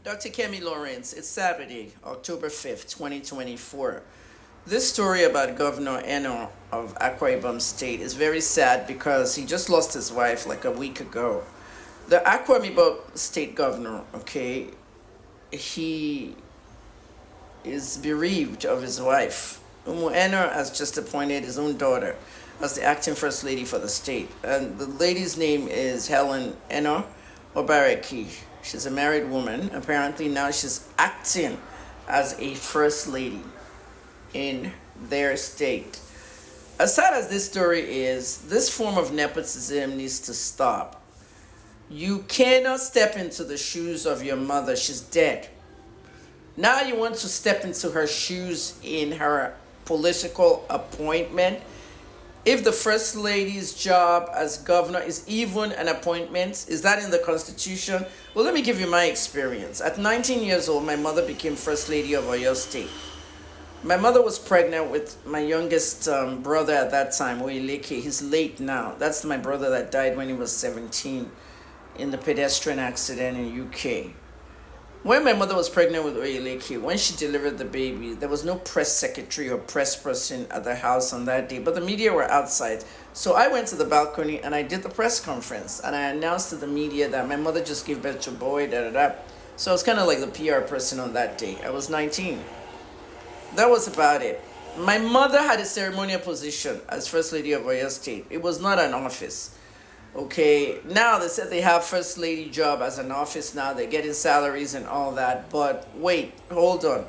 Dr. Kemi Lawrence, it's Saturday, October 5th, 2024. This story about Governor Eno of Akwa Ibom State is very sad because he just lost his wife like a week ago. The Akwa Ibom State governor, okay, he is bereaved of his wife. Eno has just appointed his own daughter as the acting first lady for the state. And the lady's name is Helen Eno Obareki. She's a married woman. Apparently now she's acting as a first lady in their state. As sad as this story is, this form of nepotism needs to stop. You cannot step into the shoes of your mother. She's dead. Now you want to step into her shoes in her political appointment. If the first lady's job as governor is even an appointment, is that in the Constitution? Well, let me give you my experience. At 19 years old, my mother became first lady of Oyo State. My mother was pregnant with my youngest brother at that time, Oyeleke. He's late now. That's my brother that died when he was 17 in the pedestrian accident in UK. When my mother was pregnant with Oyeleke, when she delivered the baby, there was no press secretary or press person at the house on that day, but the media were outside. So I went to the balcony and I did the press conference and I announced to the media that my mother just gave birth to a boy, da da da. So I was kind of like the PR person on that day. I was 19. That was about it. My mother had a ceremonial position as First Lady of Oyo State. It was not an office. Okay, now they said they have first lady job as an office now. They're getting salaries and all that. But wait, hold on.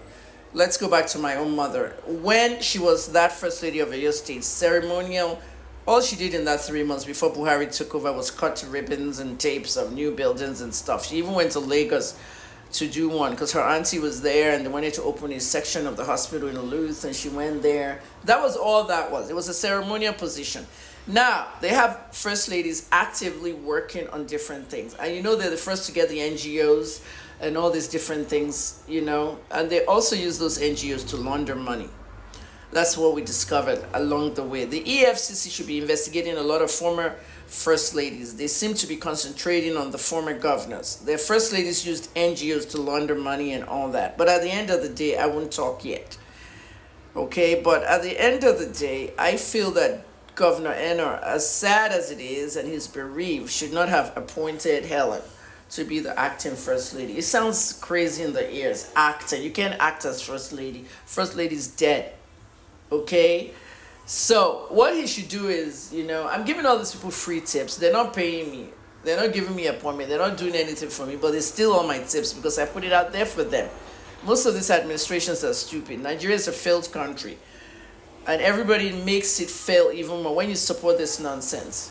Let's go back to my own mother. When she was that first lady of Oyo State, ceremonial, all she did in that 3 months before Buhari took over was cut ribbons and tapes of new buildings and stuff. She even went to Lagos to do one because her auntie was there and they wanted to open a section of the hospital in Luth and she went there. That was all that was. It was a ceremonial position. Now, they have first ladies actively working on different things. And you know they're the first to get the NGOs and all these different things, you know. And they also use those NGOs to launder money. That's what we discovered along the way. The EFCC should be investigating a lot of former first ladies. They seem to be concentrating on the former governors. Their first ladies used NGOs to launder money and all that. But at the end of the day, I won't talk yet. Okay, but at the end of the day, I feel that Governor Eno, as sad as it is, and he's bereaved, should not have appointed Helen to be the acting first lady. It sounds crazy in the ears. Acting. You can't act as first lady. First lady's dead. Okay? So, what he should do is, you know, I'm giving all these people free tips. They're not paying me. They're not giving me an appointment. They're not doing anything for me, but they steal all my tips because I put it out there for them. Most of these administrations are stupid. Nigeria is a failed country. And everybody makes it fail even more when you support this nonsense.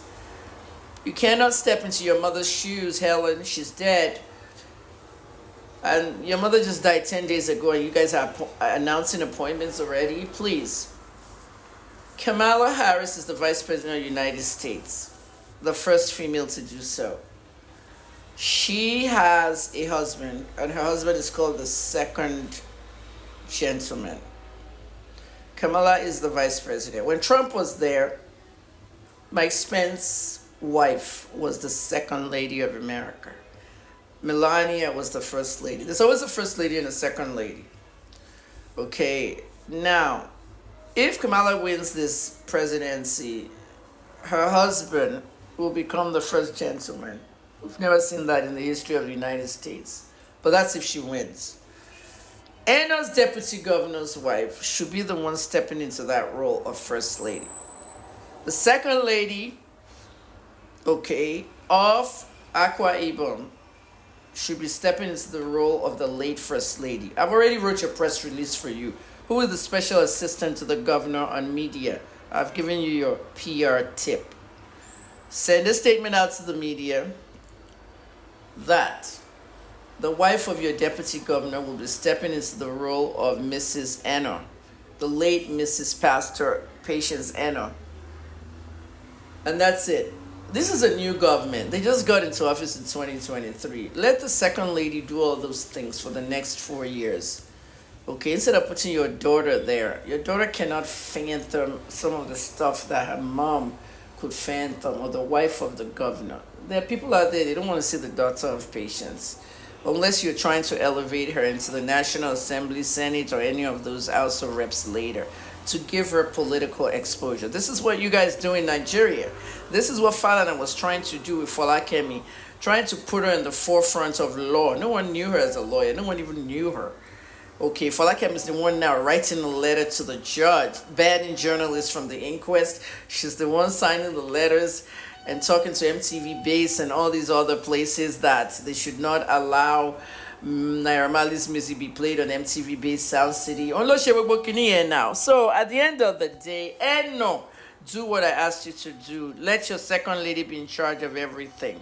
You cannot step into your mother's shoes, Helen. She's dead. And your mother just died 10 days ago and you guys are announcing appointments already. Please. Kamala Harris is the Vice President of the United States, the first female to do so. She has a husband, and her husband is called the second gentleman. Kamala is the vice president. When Trump was there, Mike Pence's wife was the second lady of America. Melania was the first lady. There's always a first lady and a second lady. Okay, now, if Kamala wins this presidency, her husband will become the first gentleman. We've never seen that in the history of the United States. But that's if she wins. Eno's deputy governor's wife should be the one stepping into that role of first lady. The second lady, okay, of Akwa Ibom should be stepping into the role of the late first lady. I've already wrote your press release for you. Who is the special assistant to the governor on media? I've given you your PR tip. Send a statement out to the media that the wife of your deputy governor will be stepping into the role of Mrs. Eno, the late Mrs. Pastor Patience Eno. And that's it. This is a new government. They just got into office in 2023. Let the second lady do all those things for the next 4 years. Okay, instead of putting your daughter there, your daughter cannot fathom some of the stuff that her mom could fathom, or the wife of the governor. There are people out there, they don't want to see the daughter of Patience. unless you're trying to elevate her into the National Assembly, Senate, or any of those House of Reps later to give her political exposure. This is what you guys do in Nigeria. This is what Falana was trying to do with Folakemi, trying to put her in the forefront of law. No one knew her as a lawyer. No one even knew her. Okay, Falakem is the one now writing a letter to the judge, banning journalists from the inquest. She's the one signing the letters and talking to MTV Base and all these other places that they should not allow Naira Marley's music be played on MTV Base Sound City. Now. So at the end of the day, no, do what I asked you to do. Let your second lady be in charge of everything.